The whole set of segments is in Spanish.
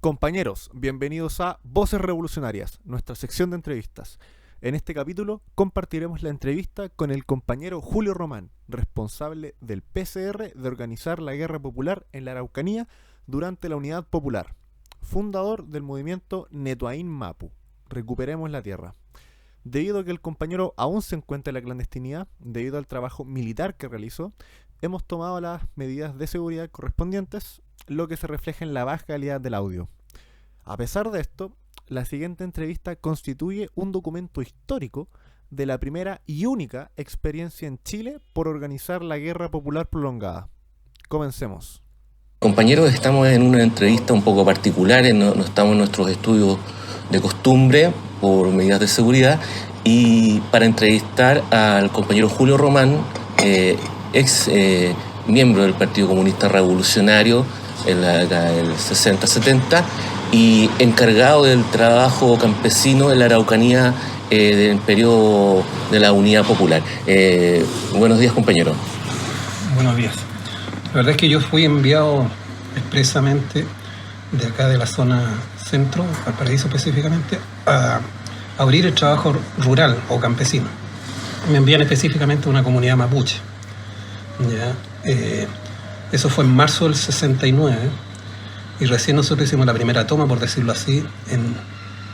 Compañeros, bienvenidos a Voces Revolucionarias, nuestra sección de entrevistas. En este capítulo compartiremos la entrevista con el compañero Julio Román, responsable del PCR de organizar la guerra popular en la Araucanía durante la Unidad Popular, fundador del movimiento Netuain Mapu, Recuperemos la Tierra. Debido a que el compañero aún se encuentra en la clandestinidad, debido al trabajo militar que realizó, hemos tomado las medidas de seguridad correspondientes, lo que se refleja en la baja calidad del audio. A pesar de esto, la siguiente entrevista constituye un documento histórico de la primera y única experiencia en Chile por organizar la guerra popular prolongada. Comencemos. Compañeros, estamos en una entrevista un poco particular, no estamos en nuestros estudios de costumbre por medidas de seguridad, y para entrevistar al compañero Julio Román, ex miembro del Partido Comunista Revolucionario en la década del 60-70 y encargado del trabajo campesino en la Araucanía del periodo de la Unidad Popular. Buenos días, compañero. Buenos días. La verdad es que yo fui enviado expresamente de acá de la zona centro, Valparaíso específicamente, a abrir el trabajo rural o campesino. Me envían específicamente a una comunidad mapuche. ¿Ya? Eso fue en marzo del 69 y recién nosotros hicimos la primera toma, por decirlo así, en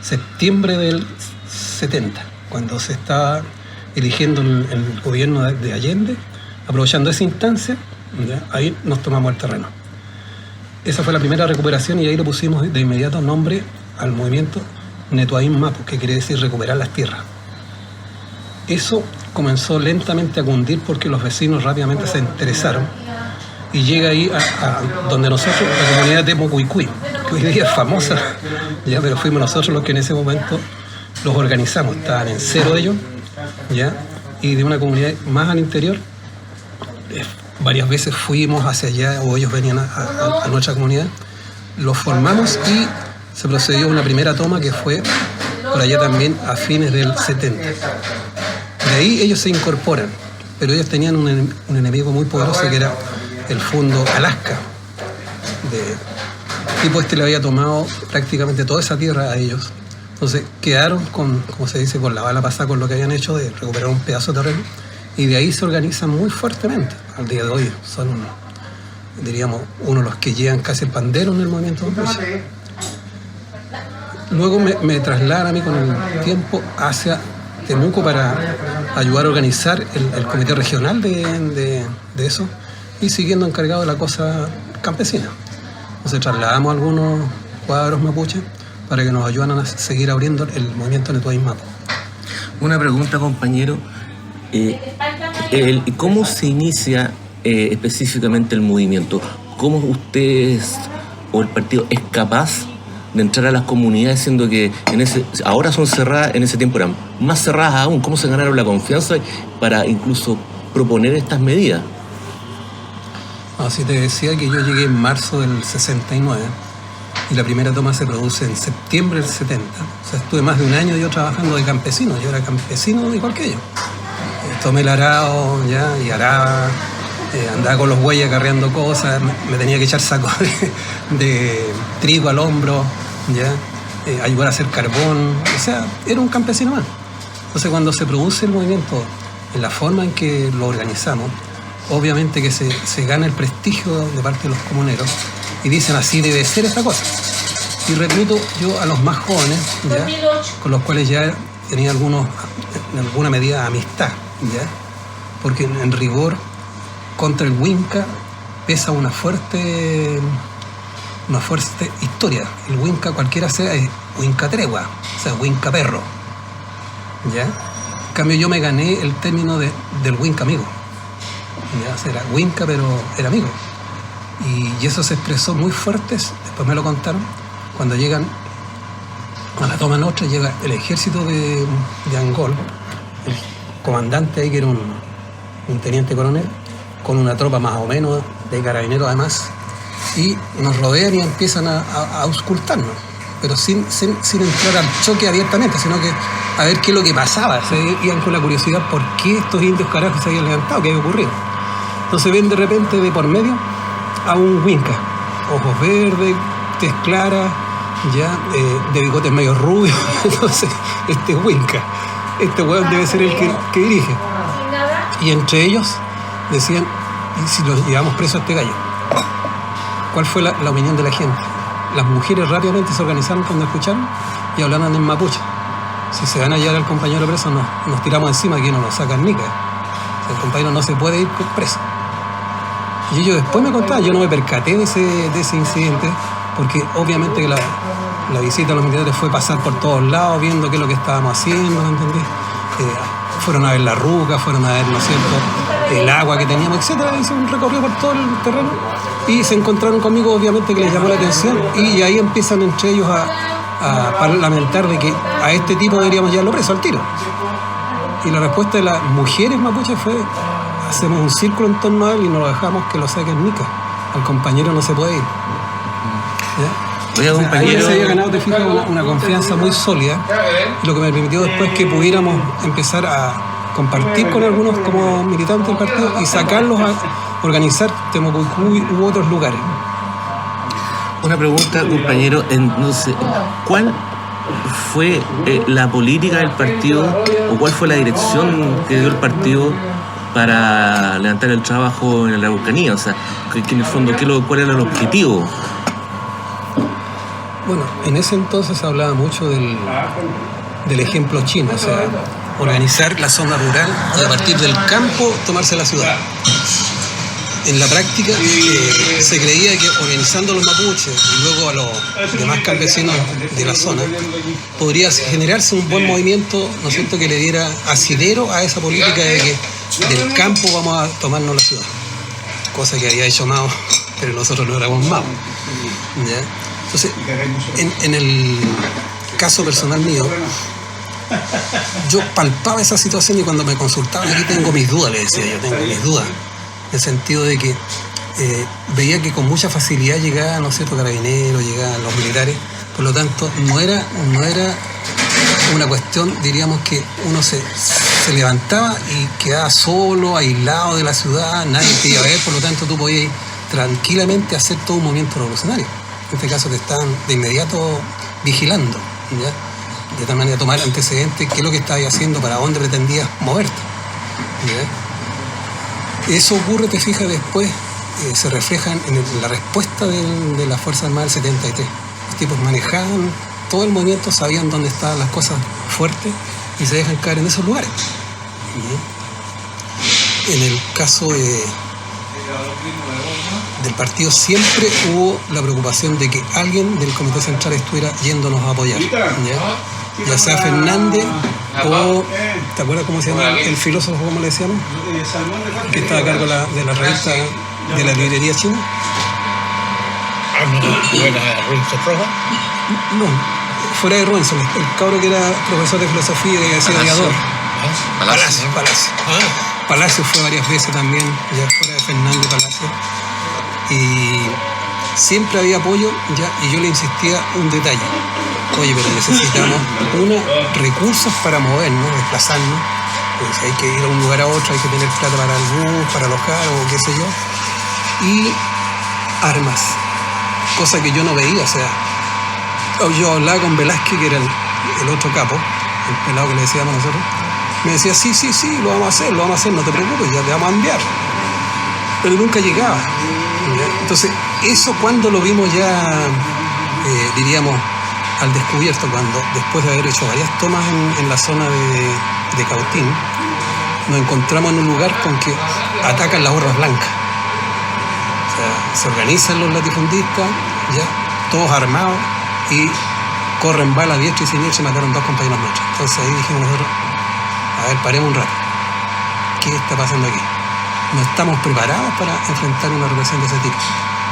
septiembre del 70, cuando se estaba eligiendo el gobierno de Allende. Aprovechando esa instancia, ¿ya? Ahí nos tomamos el terreno. Esa fue la primera recuperación y ahí lo pusimos de inmediato nombre al movimiento Netuain Mapu, que quiere decir recuperar las tierras. Eso comenzó lentamente a cundir porque los vecinos rápidamente se interesaron y llega ahí a donde nosotros, la comunidad de Mocuicui, que hoy día es famosa, ya, pero fuimos nosotros los que en ese momento los organizamos. Estaban en cero ellos, ya, y de una comunidad más al interior, varias veces fuimos hacia allá o ellos venían a nuestra comunidad, los formamos y se procedió a una primera toma que fue por allá también a fines del 70. De ahí ellos se incorporan, pero ellos tenían un enemigo muy poderoso que era el Fondo Alaska. Tipo le había tomado prácticamente toda esa tierra a ellos. Entonces quedaron con, como se dice, con la bala pasada con lo que habían hecho de recuperar un pedazo de terreno, y de ahí se organizan muy fuertemente. Al día de hoy son, diríamos, uno de los que llevan casi el pandero en el movimiento mapuche. Luego me trasladan a mí con el tiempo hacia Temuco para ayudar a organizar el comité regional de eso, y siguiendo encargado de la cosa campesina. Entonces trasladamos algunos cuadros mapuches para que nos ayudaran a seguir abriendo el movimiento Netuain Mapu. Una pregunta, compañero. ¿Cómo se inicia específicamente el movimiento? ¿Cómo ustedes o el partido es capaz de entrar a las comunidades, siendo que ahora son cerradas, en ese tiempo eran más cerradas aún? ¿Cómo se ganaron la confianza para incluso proponer estas medidas? Así te decía que yo llegué en marzo del 69 y la primera toma se produce en septiembre del 70. O sea, estuve más de un año yo trabajando de campesino. Yo era campesino igual que ellos. Tomé el arado, ya, y araba, andaba con los bueyes acarreando cosas, me tenía que echar sacos de trigo al hombro, ya, ayudar a hacer carbón. O sea, era un campesino más. Entonces, cuando se produce el movimiento en la forma en que lo organizamos, obviamente que se gana el prestigio de parte de los comuneros y dicen así debe ser esta cosa. Y recluto yo a los más jóvenes, ¿ya? Con los cuales ya tenía en alguna medida amistad, ¿ya? Porque en rigor contra el Huinca pesa una fuerte historia. El Huinca, cualquiera sea, es Huinca tregua, o sea, Huinca perro, ¿ya? En cambio yo me gané el término del Huinca amigo. Ya, o sea, era Huinca, pero era amigo. Y eso se expresó muy fuerte, después me lo contaron, cuando llegan a la toma noche, llega el ejército de Angol, el comandante ahí, que era un teniente coronel, con una tropa más o menos de carabineros además, y nos rodean y empiezan a auscultarnos, pero sin entrar al choque abiertamente, sino que a ver qué es lo que pasaba. Se iban con la curiosidad por qué estos indios carajos se habían levantado, qué había ocurrido. Entonces ven de repente de por medio a un Huinca, ojos verdes, tez clara, ya, de bigotes medio rubios. Entonces, este es Winca. Este weón debe ser el que dirige. Y entre ellos decían, ¿y si los llevamos preso a este gallo? ¿Cuál fue la opinión de la gente? Las mujeres rápidamente se organizaron cuando escucharon y hablaron en mapuche. Si se van a llevar al compañero preso, nos tiramos encima, que no nos sacan nica. O sea, el compañero no se puede ir preso. Y ellos después me contaban, yo no me percaté de ese incidente, porque obviamente que la visita a los militares fue pasar por todos lados, viendo qué es lo que estábamos haciendo, ¿me entendés? Fueron a ver la ruca, fueron a ver, ¿no es cierto?, el agua que teníamos, etcétera. Hice un recorrido por todo el terreno y se encontraron conmigo, obviamente que les llamó la atención, y ahí empiezan entre ellos a parlamentar de que a este tipo deberíamos llevarlo preso al tiro. Y la respuesta de las mujeres mapuches fue: hacemos un círculo en torno a él y no lo dejamos que lo saquen nica. Al compañero no se puede ir. ¿Ya? Oiga, compañero. Ahí se había ganado, te fijas, una confianza muy sólida, lo que me permitió después que pudiéramos empezar a compartir con algunos como militantes del partido y sacarlos a organizar Temucuicú u otros lugares. Una pregunta, compañero, entonces, ¿cuál fue la política del partido o cuál fue la dirección que dio el partido para levantar el trabajo en la Araucanía? O sea, que en el fondo, ¿cuál era el objetivo? Bueno, en ese entonces se hablaba mucho del ejemplo chino, o sea, organizar la zona rural y a partir del campo tomarse la ciudad. En la práctica se creía que organizando a los mapuches y luego a los demás campesinos de la zona podría generarse un buen movimiento, ¿no es cierto?, que le diera asidero a esa política de que del campo vamos a tomarnos la ciudad. Cosa que había hecho Mao, pero nosotros no éramos Mao. ¿Ya? Entonces, en el caso personal mío, yo palpaba esa situación y cuando me consultaban, aquí tengo mis dudas, le decía yo, tengo mis dudas. En el sentido de que veía que con mucha facilidad llegaban, ¿no es cierto?, carabineros, llegaban los militares. Por lo tanto, no era una cuestión, diríamos, que uno se levantaba y quedaba solo, aislado de la ciudad, nadie te iba a ver, por lo tanto tú podías tranquilamente hacer todo un movimiento revolucionario. En este caso te estaban de inmediato vigilando, ¿ya? De tal manera tomar antecedentes, qué es lo que estabas haciendo, para dónde pretendías moverte, ¿ya? Eso ocurre, te fijas, después se refleja en la respuesta de la Fuerza Armada del 73. Los tipos manejaban todo el movimiento, sabían dónde estaban las cosas fuertes y se dejan caer en esos lugares. En el caso del partido siempre hubo la preocupación de que alguien del Comité Central estuviera yéndonos a apoyar, ya sea Fernández o, ¿te acuerdas cómo se llama el filósofo, cómo le decíamos? Que estaba a cargo de la revista de la librería china. No, fuera de Robinson, el cabro que era profesor de filosofía y hacía aviador. Palacio fue varias veces también, ya fuera de Fernández Palacio. Y siempre había apoyo, ya, y yo le insistía un detalle. Oye, pero necesitamos recursos para movernos, desplazarnos. Pues hay que ir a un lugar a otro, hay que tener plata para el bus, para alojar o qué sé yo. Y armas, cosa que yo no veía. O sea, yo hablaba con Velázquez, que era el otro capo, el pelado que le decíamos nosotros. Me decía, sí, lo vamos a hacer, no te preocupes, ya te vamos a enviar. Pero nunca llegaba. Entonces, eso cuando lo vimos ya, diríamos, al descubierto, cuando después de haber hecho varias tomas en la zona de Cautín, nos encontramos en un lugar con que atacan las hordas blancas. O sea, se organizan los latifundistas, ya, todos armados, y corren balas a diestra y siniestra y mataron 2 compañeros nuestros. Entonces ahí dijimos nosotros, a ver, paremos un rato. ¿Qué está pasando aquí? No estamos preparados para enfrentar una represión de ese tipo.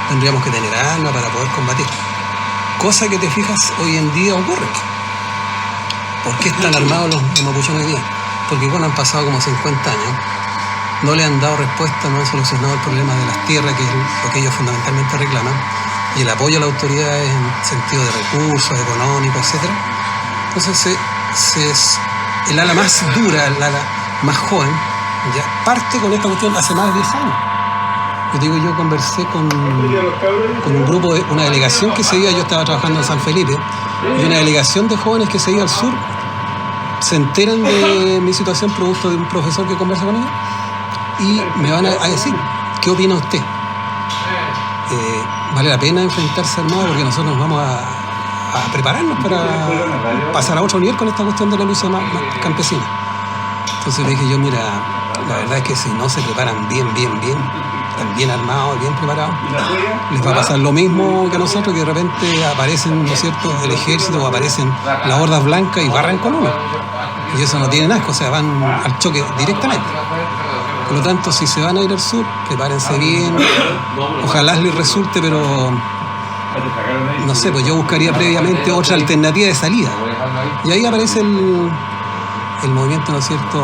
Tendríamos que tener armas para poder combatir. Cosa que, te fijas, hoy en día ocurre. ¿Por qué están armados los mapuchones hoy día? Porque bueno, han pasado como 50 años, no le han dado respuesta, no han solucionado el problema de las tierras, que es lo que ellos fundamentalmente reclaman, y el apoyo a la autoridad en sentido de recursos, económicos, etc. Entonces el ala más dura, el ala más joven, ya parte con esta cuestión hace más de 10 años. yo conversé con un grupo, una delegación que se iba, yo estaba trabajando en San Felipe, y una delegación de jóvenes que se iba al sur, se enteran de mi situación producto de un profesor que conversa con ellos, y me van a decir, ¿qué opina usted? ¿Vale la pena enfrentarse armado? Porque nosotros nos vamos a prepararnos para pasar a otro nivel con esta cuestión de la lucha más campesina. Entonces le dije yo, mira, la verdad es que si no se preparan bien, están bien armados, bien preparados, les va a pasar lo mismo que a nosotros, que de repente aparecen, ¿no es cierto?, el ejército, o aparecen las hordas blancas y barran con uno. Y eso no tiene asco, o sea, van al choque directamente. Por lo tanto, si se van a ir al sur, prepárense bien, ojalá les resulte, pero no sé, pues yo buscaría previamente otra alternativa de salida. Y ahí aparece el movimiento, ¿no es cierto?,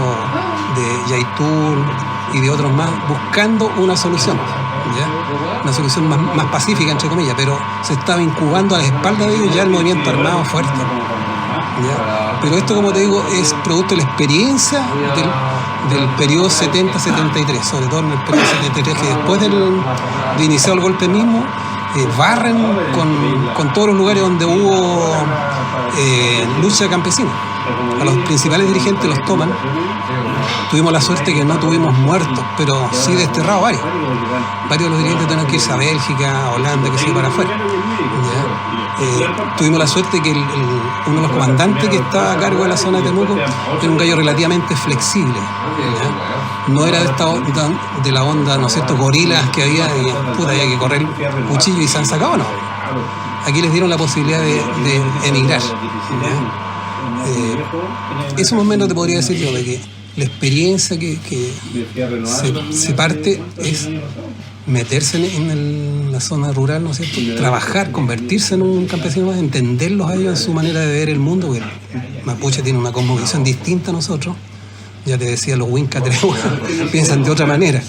de Yaitul y de otros más, buscando una solución, ¿ya? Una solución más pacífica, entre comillas, pero se estaba incubando a la espalda de ellos ya el movimiento armado fuerte, ¿ya? Pero esto, como te digo, es producto de la experiencia del periodo 70-73, sobre todo en el periodo 73, que después de iniciar el golpe mismo, barren con todos los lugares donde hubo lucha campesina. A los principales dirigentes los toman. Tuvimos la suerte que no tuvimos muertos, pero sí desterrados varios. Varios de los dirigentes tuvieron que irse a Bélgica, a Holanda, que se iba para afuera. Tuvimos la suerte que uno de los comandantes que estaba a cargo de la zona de Temuco era un gallo relativamente flexible, ¿ya? No era de la onda, ¿no es cierto?, gorilas que había que correr cuchillo y se han sacado, no. Aquí les dieron la posibilidad de emigrar, ¿ya? Eso más o menos te podría decir yo, de que la experiencia que se parte es meterse en la zona rural, ¿no es cierto?, trabajar, convertirse en un campesino más, entenderlos a ellos en su manera de ver el mundo, porque el mapuche tiene una cosmovisión distinta a nosotros. Ya te decía, los Winca piensan de otra manera,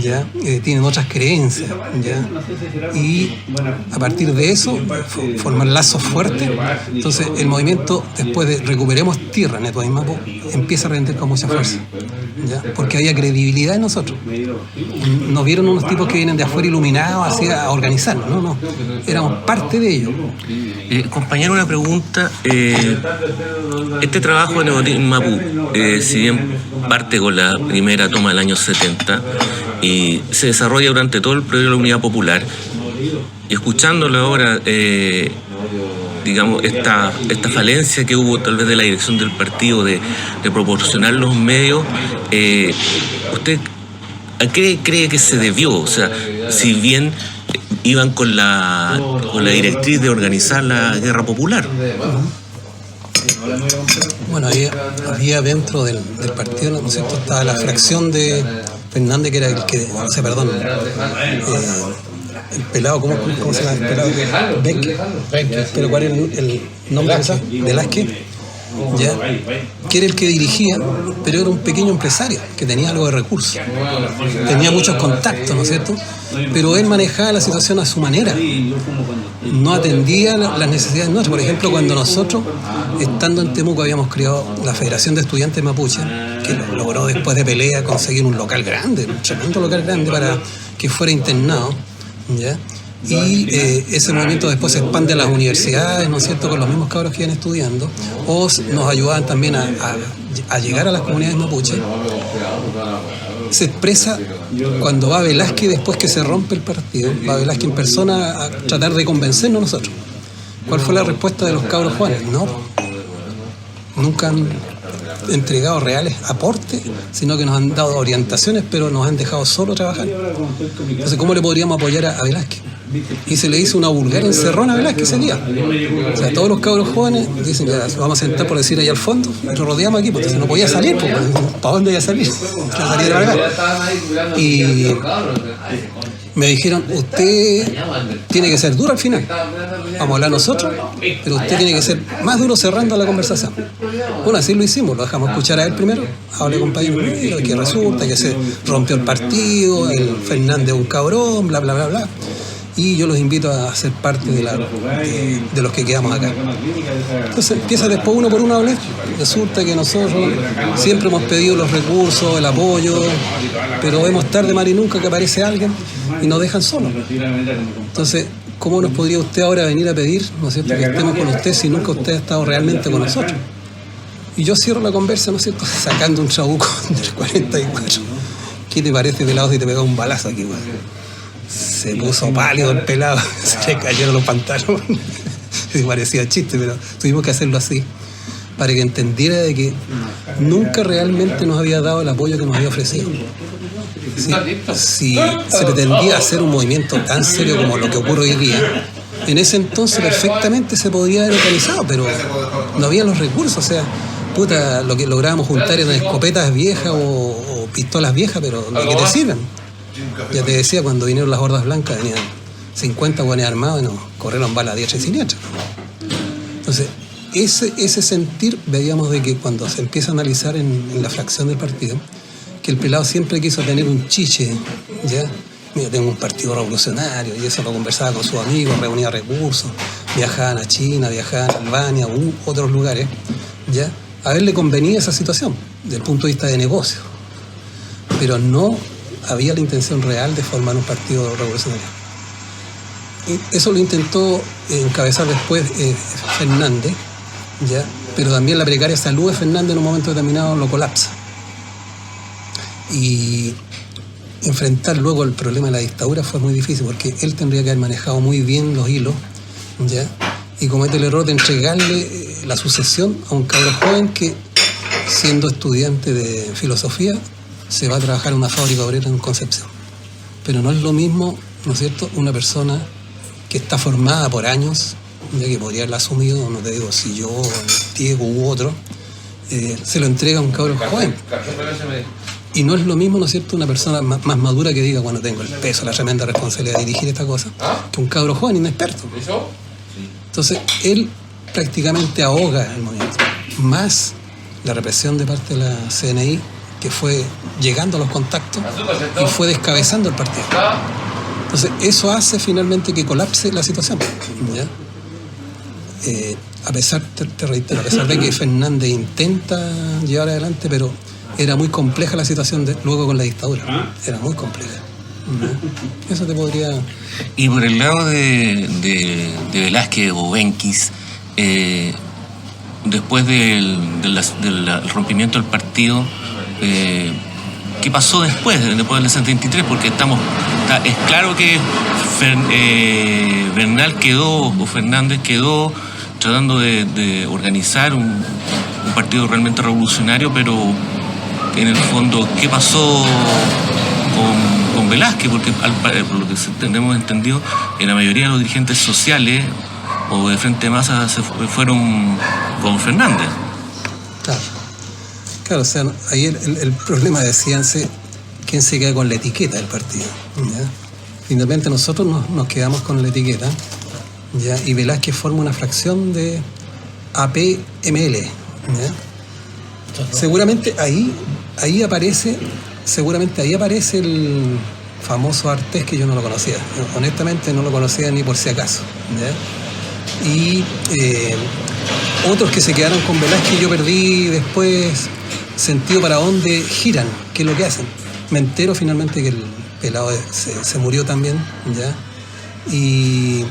¿ya? Tienen otras creencias, ¿ya? Y a partir de eso formar lazos fuertes. Entonces el movimiento, después de recuperemos tierra, Neto Mapu, empieza a rendir con mucha fuerza, ¿ya? Porque había credibilidad en nosotros. Nos vieron unos tipos que vienen de afuera iluminados así a organizarnos, no, éramos parte de ello. Compañero, una pregunta. Este trabajo de Nebotín Mapu, si bien parte con la primera toma del año 70 y se desarrolla durante todo el periodo de la Unidad Popular, y escuchándolo ahora, digamos, esta falencia que hubo tal vez de la dirección del partido de proporcionar los medios, ¿usted a qué cree que se debió? O sea, si bien iban con la directriz de organizar la guerra popular. Bueno, había dentro del partido, ¿no es cierto?, estaba la fracción de Fernández, que era el que, o sea, perdón, el pelado, ¿cómo se llama el pelado? Benque. Pero ¿cuál es el nombre de esa? Velázquez, ¿ya? Que era el que dirigía, pero era un pequeño empresario que tenía algo de recursos, tenía muchos contactos, ¿no es cierto?, pero él manejaba la situación a su manera, no atendía las necesidades nuestras. Por ejemplo, cuando nosotros, estando en Temuco, habíamos creado la Federación de Estudiantes Mapuche, que logró después de pelea conseguir un local grande, un tremendo local grande para que fuera internado, ¿ya? Y ese movimiento después se expande a las universidades, ¿no es cierto?, con los mismos cabros que iban estudiando, o nos ayudaban también a llegar a las comunidades mapuche. Se expresa cuando va Velázquez, después que se rompe el partido, va Velázquez en persona a tratar de convencernos nosotros. ¿Cuál fue la respuesta de los cabros jóvenes? No, nunca han entregado reales aportes, sino que nos han dado orientaciones, pero nos han dejado solo trabajar. Entonces, ¿cómo le podríamos apoyar a Velázquez? Y se le hizo una vulgar encerrona a Velázquez ese día. O sea, todos los cabros jóvenes dicen, ya, vamos a sentar, por decir, allá al fondo, y lo rodeamos aquí, porque entonces no podía salir, pues, ¿para dónde iba a salir? Y me dijeron, usted tiene que ser duro al final. Vamos a hablar nosotros, pero usted tiene que ser más duro cerrando la conversación. Bueno, así lo hicimos, lo dejamos escuchar a él primero. Hablé con compañero, que resulta que se rompió el partido, el Fernández es un cabrón, bla, bla, bla, bla. y yo los invito a ser parte de los que quedamos acá. Entonces empieza después uno por uno a hablar. Resulta que nosotros siempre hemos pedido los recursos, el apoyo, pero vemos tarde mar y nunca que aparece alguien y nos dejan solos. Entonces, ¿cómo nos podría usted ahora venir a pedir, ¿no es cierto?, que estemos con usted si nunca usted ha estado realmente con nosotros? Y yo cierro la conversa, ¿no es cierto?, sacando un chabuco del 44. ¿Qué te parece, pelado, si te pega un balazo aquí, güey? Se puso pálido el pelado, se le cayeron los pantalones. Parecía chiste, pero tuvimos que hacerlo así, para que entendiera de que nunca realmente nos había dado el apoyo que nos había ofrecido. Si se pretendía hacer un movimiento tan serio como lo que ocurre hoy día, en ese entonces perfectamente se podría haber organizado, pero no había los recursos. O sea, puta, lo que lográbamos juntar eran escopetas viejas o pistolas viejas, pero ¿de qué te sirven? Ya te decía, cuando vinieron las hordas blancas venían 50 guanes armados y nos corrieron balas a diestra y siniestra. Entonces, ese sentir veíamos de que cuando se empieza a analizar en la fracción del partido, que el pelado siempre quiso tener un chiche, ¿ya? Mira, tengo un partido revolucionario, y eso lo conversaba con sus amigos, reunía recursos, viajaban a China, viajaban a Albania, u otros lugares, ¿ya? A él le convenía esa situación, desde el punto de vista de negocio, pero no había la intención real de formar un partido revolucionario. Y eso lo intentó encabezar después Fernández, ¿ya? Pero también la precaria salud de Fernández en un momento determinado lo colapsa. Y enfrentar luego el problema de la dictadura fue muy difícil, porque él tendría que haber manejado muy bien los hilos, ¿ya? Y comete el error de entregarle la sucesión a un cabro joven que, siendo estudiante de filosofía, se va a trabajar en una fábrica obrera en Concepción. Pero no es lo mismo, ¿no es cierto?, una persona que está formada por años, ya que podría haberla asumido, no te digo si yo, Diego u otro, se lo entrega a un cabro joven. Y no es lo mismo, ¿no es cierto?, una persona más madura que diga, bueno, tengo el peso, la tremenda responsabilidad de dirigir esta cosa, que un cabro joven inexperto. Entonces, él prácticamente ahoga el movimiento, más la represión de parte de la CNI, que fue llegando a los contactos y fue descabezando el partido. Entonces, eso hace finalmente que colapse la situación, ¿ya? A pesar, te reitero, a pesar de que Fernández intenta llevar adelante, pero era muy compleja la situación luego con la dictadura. Era muy compleja. Eso te podría... Y por el lado de Velázquez o Benquis, después del rompimiento del partido, ¿qué pasó después del 73? Porque es claro que Fernández quedó tratando de organizar un partido realmente revolucionario, pero en el fondo, ¿qué pasó con Velázquez? Porque por lo que tenemos entendido, la mayoría de los dirigentes sociales o de Frente Masa se fueron con Fernández. Claro, o sea, ahí el problema, decíanse, quién se queda con la etiqueta del partido, ¿ya? Finalmente nosotros nos quedamos con la etiqueta, ¿ya? Y Velázquez forma una fracción de APML, ¿ya? Seguramente ahí aparece el famoso Artés, que yo no lo conocía. Honestamente no lo conocía ni por si acaso, ¿ya? Y otros que se quedaron con Velázquez, yo perdí después sentido para dónde giran, qué es lo que hacen. Me entero finalmente que el pelado se murió también, ¿ya? Y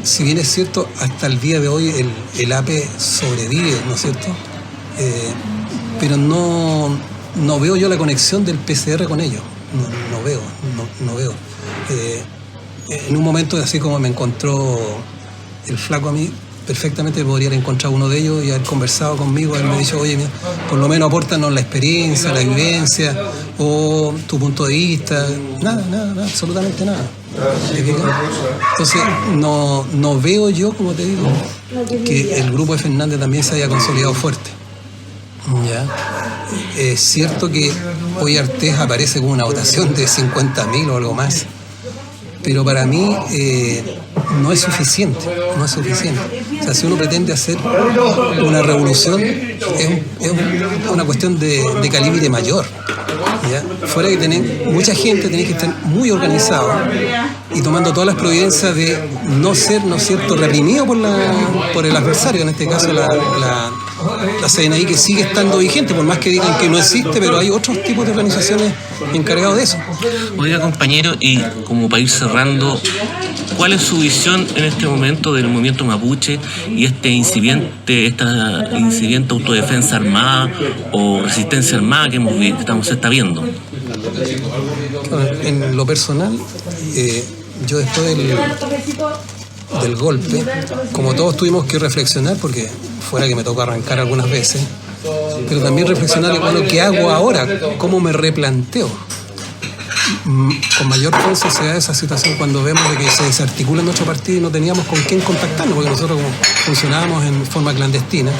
si bien es cierto, hasta el día de hoy el AP sobrevive, ¿no es cierto? Pero no veo yo la conexión del PCR con ellos. No veo. En un momento, así como me encontró el flaco a mí, perfectamente podría haber encontrado uno de ellos y haber conversado conmigo, haberme dicho, oye, mira, por lo menos apórtanos la experiencia, la vivencia o tu punto de vista. Nada, absolutamente nada. Entonces, no veo yo, como te digo, que el grupo de Fernández también se haya consolidado fuerte. ¿Ya? Es cierto que hoy Artés aparece con una votación de 50.000 o algo más, pero para mí no es suficiente. O sea, si uno pretende hacer una revolución, es una cuestión de calibre mayor. ¿Ya? Fuera que tener mucha gente, tenés que estar muy organizado y tomando todas las providencias de no ser, ¿no es cierto?, reprimido por el adversario, en este caso la CNI, que sigue estando vigente, por más que digan que no existe, pero hay otros tipos de organizaciones encargados de eso. Oiga, compañero, y como para ir cerrando, ¿cuál es su visión en este momento del movimiento mapuche y esta incipiente autodefensa armada o resistencia armada que se está viendo? En lo personal, yo después del golpe, como todos tuvimos que reflexionar, porque fuera que me tocó arrancar algunas veces, pero también reflexionar, bueno, ¿qué hago ahora? ¿Cómo me replanteo? Con mayor fuerza se da esa situación cuando vemos de que se desarticula nuestro partido y no teníamos con quién contactarnos, porque nosotros como funcionábamos en forma clandestina,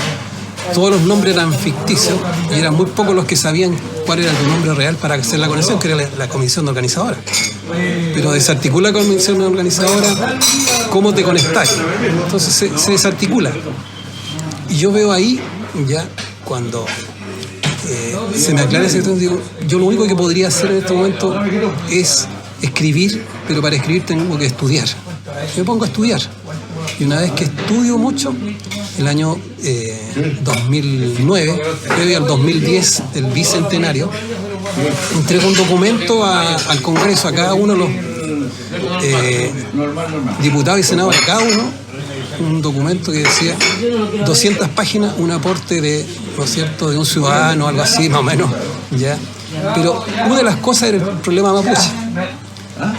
todos los nombres eran ficticios y eran muy pocos los que sabían cuál era tu nombre real para hacer la conexión, que era la comisión organizadora. Pero desarticula la comisión organizadora, ¿cómo te conectas? Entonces se desarticula. Y yo veo ahí, ya cuando se me aclara ese tema, digo, yo lo único que podría hacer en este momento es escribir, pero para escribir tengo que estudiar. Me pongo a estudiar. Y una vez que estudio mucho, el año 2009, previo al 2010, el bicentenario, entrego un documento al Congreso, a cada uno de los diputados y senadores, a cada uno, un documento que decía 200 páginas, un aporte de, ¿no es cierto?, de un ciudadano, algo así, más o menos, ¿ya? Pero una de las cosas era el problema mapuche.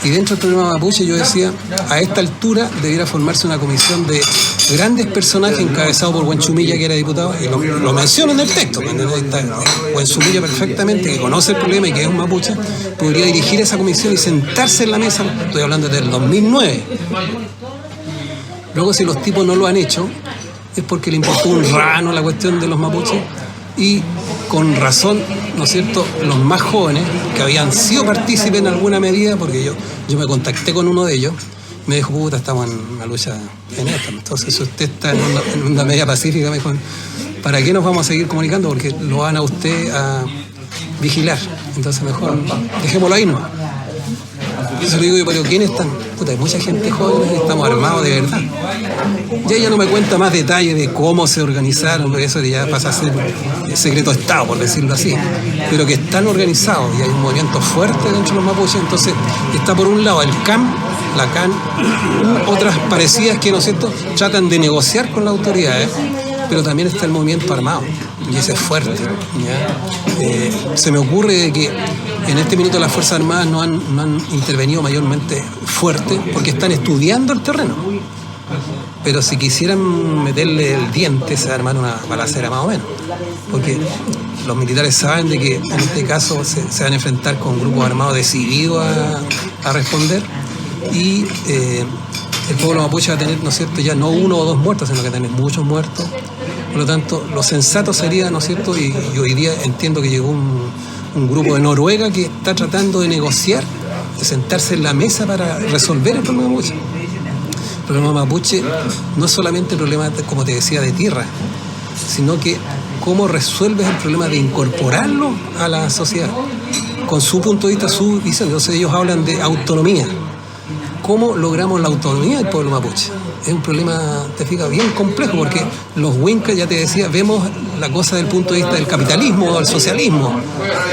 Y dentro del problema mapuche yo decía, a esta altura debiera formarse una comisión de grandes personajes encabezados por Huenchumilla, que era diputado, y lo menciono en el texto. Huenchumilla perfectamente, que conoce el problema y que es un mapuche, podría dirigir esa comisión y sentarse en la mesa, estoy hablando del 2009. Luego, si los tipos no lo han hecho, es porque le importó un rano la cuestión de los mapuches, y con razón, ¿no es cierto?, los más jóvenes, que habían sido partícipes en alguna medida, porque yo me contacté con uno de ellos, me dijo, puta, estamos en una lucha en esta. Entonces, si usted está en una medida pacífica, me dijo, ¿para qué nos vamos a seguir comunicando? Porque lo van a usted a vigilar. Entonces, mejor dejémoslo ahí, ¿no? Yo le digo, pero ¿quiénes están? Puta, hay mucha gente joven y estamos armados de verdad. Ya ella no me cuenta más detalles de cómo se organizaron, porque eso ya pasa a ser secreto de Estado, por decirlo así. Pero que están organizados y hay un movimiento fuerte dentro de los mapuches. Entonces, está por un lado el CAM, la CAN, otras parecidas que, ¿no es cierto?, tratan de negociar con las autoridades, pero también está el movimiento armado, y ese es fuerte, ¿ya? Se me ocurre que en este minuto las Fuerzas Armadas no han intervenido mayormente fuerte porque están estudiando el terreno. Pero si quisieran meterle el diente, se va a armar una balacera más o menos. Porque los militares saben de que en este caso se van a enfrentar con grupos armados decididos a responder. Y el pueblo mapuche va a tener, ¿no es cierto?, ya no uno o dos muertos, sino que va a tener muchos muertos. Por lo tanto, lo sensato sería, ¿no es cierto?, y hoy día entiendo que llegó un grupo de Noruega que está tratando de negociar, de sentarse en la mesa para resolver el problema mapuche. El problema mapuche no es solamente el problema, como te decía, de tierra, sino que cómo resuelves el problema de incorporarlo a la sociedad, con su punto de vista, su visión. Entonces ellos hablan de autonomía. ¿Cómo logramos la autonomía del pueblo mapuche? Es un problema, te fijas, bien complejo, porque los Wincas, ya te decía, vemos la cosa del punto de vista del capitalismo o del socialismo,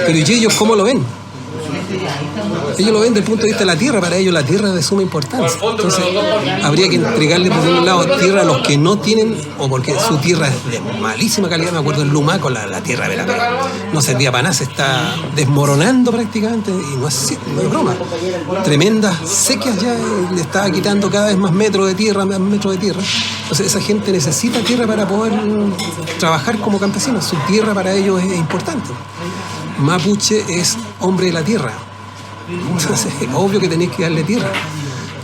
pero ¿y ellos cómo lo ven? Ellos lo ven desde el punto de vista de la tierra. Para ellos la tierra es de suma importancia. Entonces habría que entregarle por un lado tierra a los que no tienen, o porque su tierra es de malísima calidad. Me acuerdo en Lumaco, la tierra de la no servía para nada, se está desmoronando prácticamente, y no es broma. Tremendas sequías ya, le estaba quitando cada vez más metros de tierra. Entonces esa gente necesita tierra para poder trabajar como campesinos. Su tierra para ellos es importante. Mapuche es hombre de la tierra. Entonces, es obvio que tenéis que darle tierra.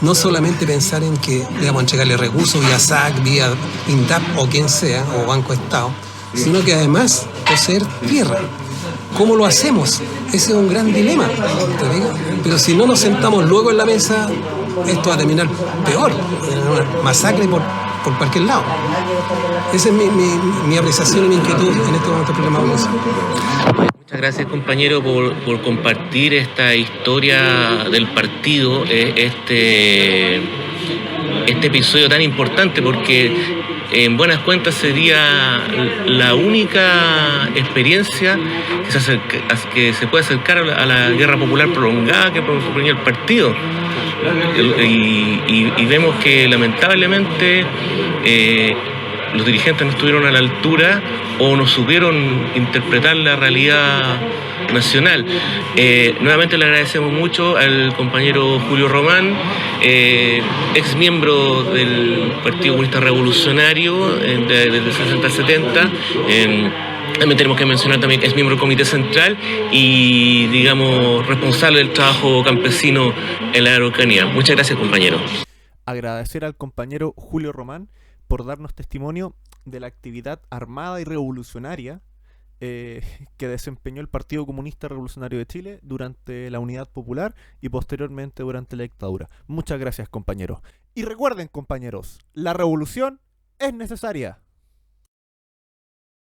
No solamente pensar en que le vamos a entregarle recursos vía SAC, vía INDAP o quien sea, o Banco Estado, sino que además poseer tierra. ¿Cómo lo hacemos? Ese es un gran dilema. Pero si no nos sentamos luego en la mesa, esto va a terminar peor, una masacre por cualquier lado. Esa es mi apreciación y mi inquietud en este momento del problema de Muchas gracias, compañero, por compartir esta historia del partido, este episodio tan importante, porque en buenas cuentas sería la única experiencia que se puede acercar a la guerra popular prolongada que proponía el partido. Y vemos que lamentablemente los dirigentes no estuvieron a la altura o no supieron interpretar la realidad nacional. Nuevamente le agradecemos mucho al compañero Julio Román, ex miembro del Partido Comunista Revolucionario desde el 60 al 70. También tenemos que mencionar también que es miembro del Comité Central y, digamos, responsable del trabajo campesino en la Araucanía. Muchas gracias, compañero. Agradecer al compañero Julio Román por darnos testimonio de la actividad armada y revolucionaria que desempeñó el Partido Comunista Revolucionario de Chile durante la Unidad Popular y posteriormente durante la dictadura. Muchas gracias, compañeros. Y recuerden, compañeros, la revolución es necesaria.